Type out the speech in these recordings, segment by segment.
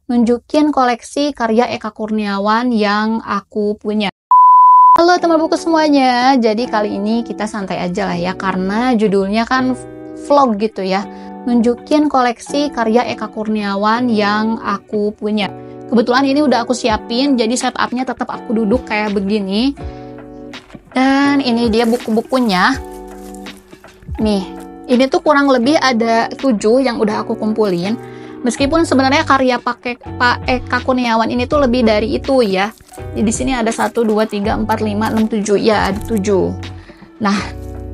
nunjukin koleksi karya Eka Kurniawan yang aku punya. Halo teman buku semuanya, jadi kali ini kita santai aja lah ya, karena judulnya kan vlog gitu ya. Nunjukin koleksi karya Eka Kurniawan yang aku punya. Kebetulan ini udah aku siapin, jadi setupnya tetap aku duduk kayak begini. Dan ini dia buku-bukunya. Nih, ini tuh kurang lebih ada 7 yang udah aku kumpulin. Meskipun sebenarnya karya Pak Eka Kurniawan ini tuh lebih dari itu ya. Di sini ada 1, 2, 3, 4, 5, 6, 7. Ya, ada 7. Nah,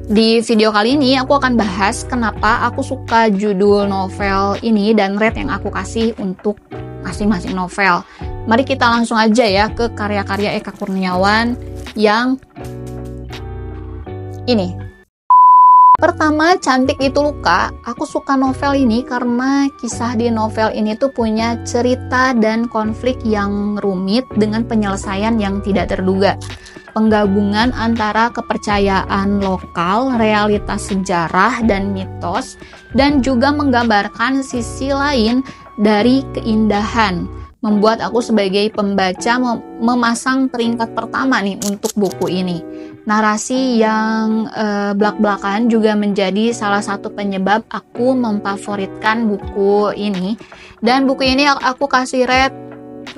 di video kali ini aku akan bahas kenapa aku suka judul novel ini dan rate yang aku kasih untuk masing-masing novel. Mari kita langsung aja ya ke karya-karya Eka Kurniawan yang ini. Pertama, Cantik Itu Luka. Aku suka novel ini karena kisah di novel ini tuh punya cerita dan konflik yang rumit dengan penyelesaian yang tidak terduga. Penggabungan antara kepercayaan lokal, realitas sejarah dan mitos, dan juga menggambarkan sisi lain dari keindahan. Membuat aku sebagai pembaca memasang peringkat pertama nih untuk buku ini. Narasi yang belak-belakan juga menjadi salah satu penyebab aku memfavoritkan buku ini. Dan buku ini aku kasih rate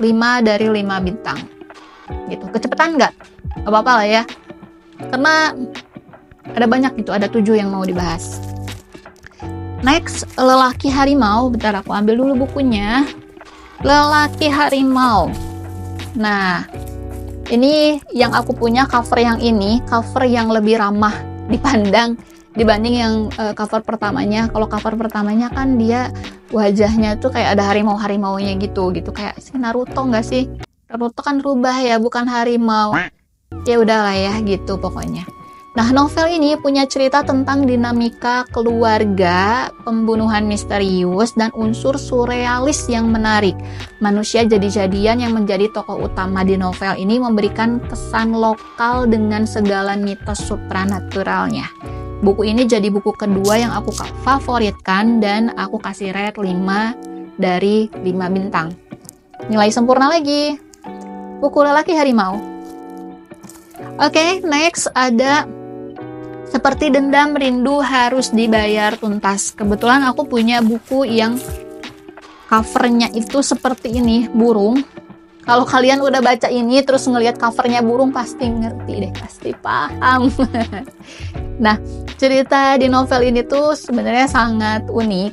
5 dari 5 bintang. Gitu. Kecepatan nggak? Gak apa-apa lah ya. Karena ada banyak gitu, ada 7 yang mau dibahas. Next, Lelaki Harimau. Bentar aku ambil dulu bukunya. Lelaki Harimau. Nah, ini yang aku punya cover yang ini, cover yang lebih ramah dipandang dibanding yang cover pertamanya. Kalau cover pertamanya kan dia wajahnya tuh kayak ada harimau-harimaunya gitu kayak si Naruto nggak sih? Naruto kan rubah ya, bukan harimau. Ya udahlah ya gitu pokoknya. Nah, novel ini punya cerita tentang dinamika keluarga, pembunuhan misterius, dan unsur surrealis yang menarik. Manusia jadi-jadian yang menjadi tokoh utama di novel ini memberikan kesan lokal dengan segala mitos supranaturalnya. Buku ini jadi buku kedua yang aku favoritkan dan aku kasih rate 5 dari 5 bintang. Nilai sempurna lagi. Buku Lelaki Harimau. Oke, next ada Seperti Dendam Rindu Harus Dibayar Tuntas. Kebetulan aku punya buku yang covernya itu seperti ini, burung. Kalau kalian udah baca ini terus ngelihat covernya burung pasti ngerti deh, pasti paham. Nah, cerita di novel ini tuh sebenarnya sangat unik,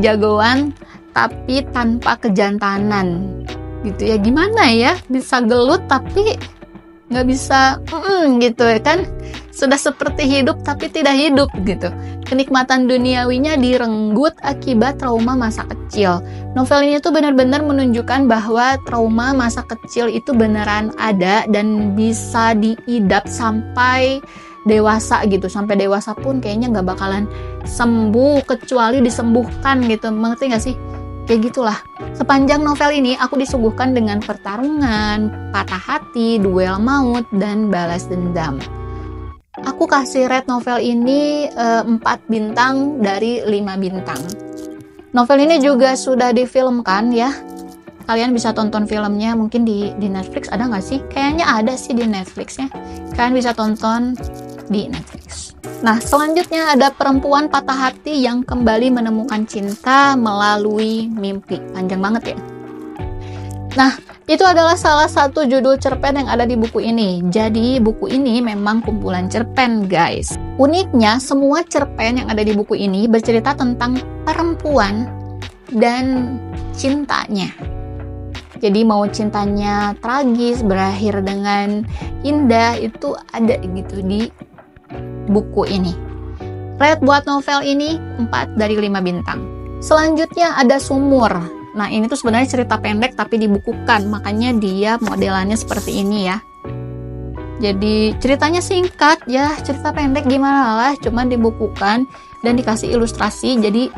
jagoan tapi tanpa kejantanan. Gitu ya, gimana ya? Bisa gelut tapi nggak bisa gitu ya kan. Sudah seperti hidup tapi tidak hidup gitu. Kenikmatan duniawinya direnggut akibat trauma masa kecil. Novel ini tuh benar-benar menunjukkan bahwa trauma masa kecil itu beneran ada dan bisa diidap sampai dewasa gitu. Sampai dewasa pun kayaknya nggak bakalan sembuh kecuali disembuhkan gitu. Mengerti nggak sih? Kayak gitulah. Sepanjang novel ini aku disuguhkan dengan pertarungan, patah hati, duel maut, dan balas dendam. Aku kasih rate novel ini 4 bintang dari 5 bintang. Novel ini juga sudah difilmkan ya. Kalian bisa tonton filmnya mungkin di Netflix, ada nggak sih? Kayaknya ada sih di Netflixnya. Kalian bisa tonton di Netflix. Nah, selanjutnya ada Perempuan Patah Hati yang kembali menemukan cinta melalui mimpi. Panjang banget ya. Nah, itu adalah salah satu judul cerpen yang ada di buku ini. Jadi, buku ini memang kumpulan cerpen, guys. Uniknya, semua cerpen yang ada di buku ini bercerita tentang perempuan dan cintanya. Jadi, mau cintanya tragis, berakhir dengan indah, itu ada gitu di buku ini. Rate buat novel ini 4 dari 5 bintang. Selanjutnya ada Sumur. Nah, ini tuh sebenarnya cerita pendek tapi dibukukan, makanya dia modelannya seperti ini ya. Jadi ceritanya singkat ya, cerita pendek gimana lah, cuman dibukukan dan dikasih ilustrasi, jadi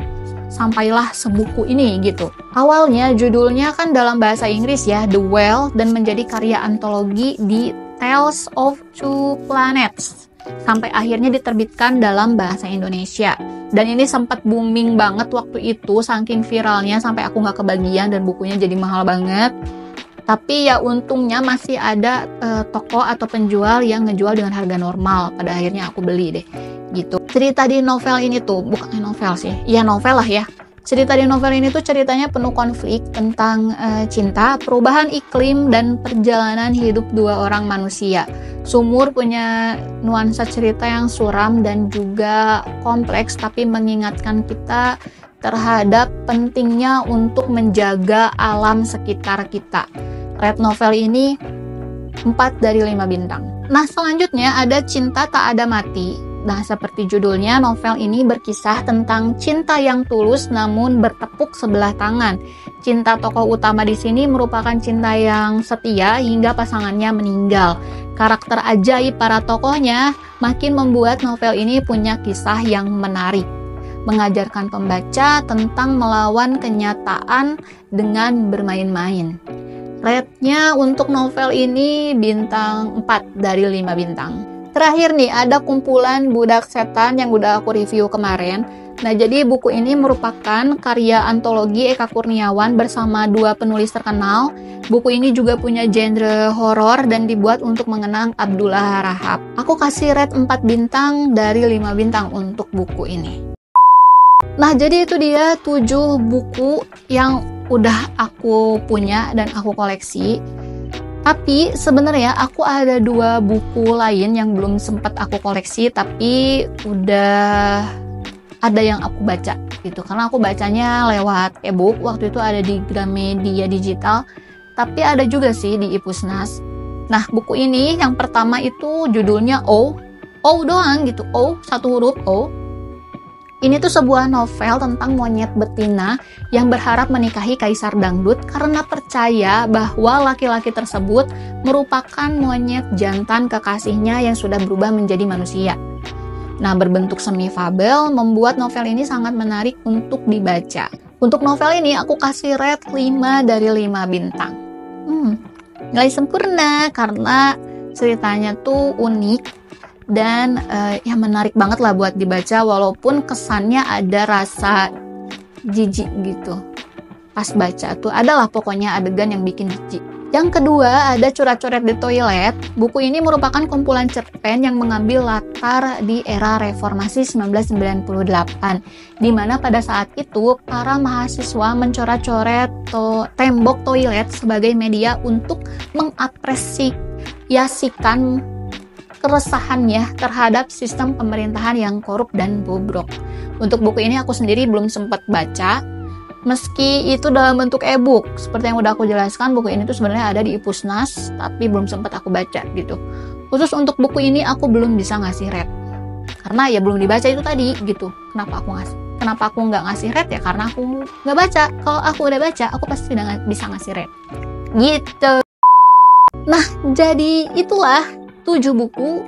sampailah sebuku ini gitu. Awalnya judulnya kan dalam bahasa Inggris ya, The Well, dan menjadi karya antologi di Tales of Two Planets. sampai akhirnya diterbitkan dalam bahasa Indonesia. Dan ini sempat booming banget waktu itu, saking viralnya sampai aku nggak kebagian dan bukunya jadi mahal banget. Tapi ya untungnya masih ada toko atau penjual yang ngejual dengan harga normal. Pada akhirnya aku beli deh gitu. Cerita di novel ini tuh, bukan novel sih, ya novel lah ya. Cerita di novel ini tuh ceritanya penuh konflik tentang cinta, perubahan iklim, dan perjalanan hidup dua orang manusia. Sumur punya nuansa cerita yang suram dan juga kompleks, tapi mengingatkan kita terhadap pentingnya untuk menjaga alam sekitar kita. Red novel ini 4 dari 5 bintang. Nah, selanjutnya ada Cinta Tak Ada Mati. Nah, seperti judulnya, novel ini berkisah tentang cinta yang tulus namun bertepuk sebelah tangan. Cinta tokoh utama di sini merupakan cinta yang setia hingga pasangannya meninggal. Karakter ajaib para tokohnya makin membuat novel ini punya kisah yang menarik, mengajarkan pembaca tentang melawan kenyataan dengan bermain-main. Rate-nya untuk novel ini bintang 4 dari 5 bintang. Terakhir nih, ada kumpulan Budak Setan yang udah aku review kemarin. Nah, jadi buku ini merupakan karya antologi Eka Kurniawan bersama 2 penulis terkenal. Buku ini juga punya genre horor dan dibuat untuk mengenang Abdullah Rahab. Aku kasih rate 4 bintang dari 5 bintang untuk buku ini. Nah, jadi itu dia 7 buku yang udah aku punya dan aku koleksi. Tapi sebenarnya aku ada 2 buku lain yang belum sempat aku koleksi, tapi udah ada yang aku baca gitu. Karena aku bacanya lewat ebook, waktu itu ada di Gramedia Digital, tapi ada juga sih di Ipusnas. Nah, buku ini yang pertama itu judulnya O doang gitu, O, 1 huruf O. Ini tuh sebuah novel tentang monyet betina yang berharap menikahi kaisar dangdut karena percaya bahwa laki-laki tersebut merupakan monyet jantan kekasihnya yang sudah berubah menjadi manusia. Nah, berbentuk semi fabel membuat novel ini sangat menarik untuk dibaca. Untuk novel ini aku kasih rate 5 dari 5 bintang. Nilai sempurna karena ceritanya tuh unik dan ya menarik banget lah buat dibaca, walaupun kesannya ada rasa jijik gitu pas baca tuh, adalah pokoknya adegan yang bikin jijik. Yang kedua ada Coret-Coret di Toilet. Buku ini merupakan kumpulan cerpen yang mengambil latar di era reformasi 1998, di mana pada saat itu para mahasiswa mencoret-coret tembok toilet sebagai media untuk mengapresiasikan keresahannya terhadap sistem pemerintahan yang korup dan bobrok. Untuk buku ini aku sendiri belum sempat baca, meski itu dalam bentuk e-book. Seperti yang udah aku jelaskan, buku ini tuh sebenarnya ada di Ipusnas, tapi belum sempat aku baca gitu. Khusus untuk buku ini aku belum bisa ngasih rate, karena ya belum dibaca itu tadi gitu. Kenapa aku nggak ngasih rate ya? Karena aku nggak baca. Kalau aku udah baca, aku pasti udah bisa ngasih rate gitu. Nah, jadi itulah 7 buku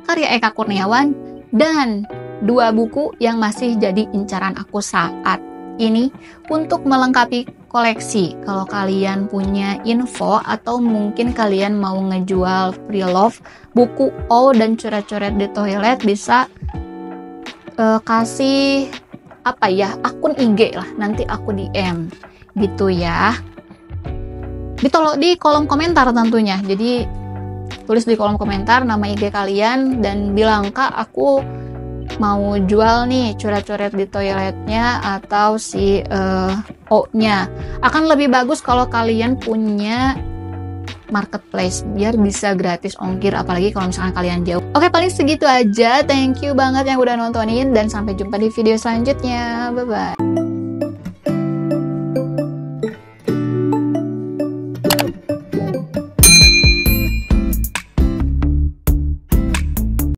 karya Eka Kurniawan dan 2 buku yang masih jadi incaran aku saat ini untuk melengkapi koleksi. Kalau kalian punya info atau mungkin kalian mau ngejual pre-love buku O dan Coret-Coret di Toilet, bisa kasih akun IG lah, nanti aku DM gitu ya. Di kolom komentar tentunya. Jadi tulis di kolom komentar nama IG kalian dan bilang, Kak, aku mau jual nih Coret-Coret di Toiletnya atau si O-nya. Akan lebih bagus kalau kalian punya marketplace biar bisa gratis ongkir, apalagi kalau misalkan kalian jauh. Oke, paling segitu aja. Thank you banget yang udah nontonin dan sampai jumpa di video selanjutnya. Bye bye.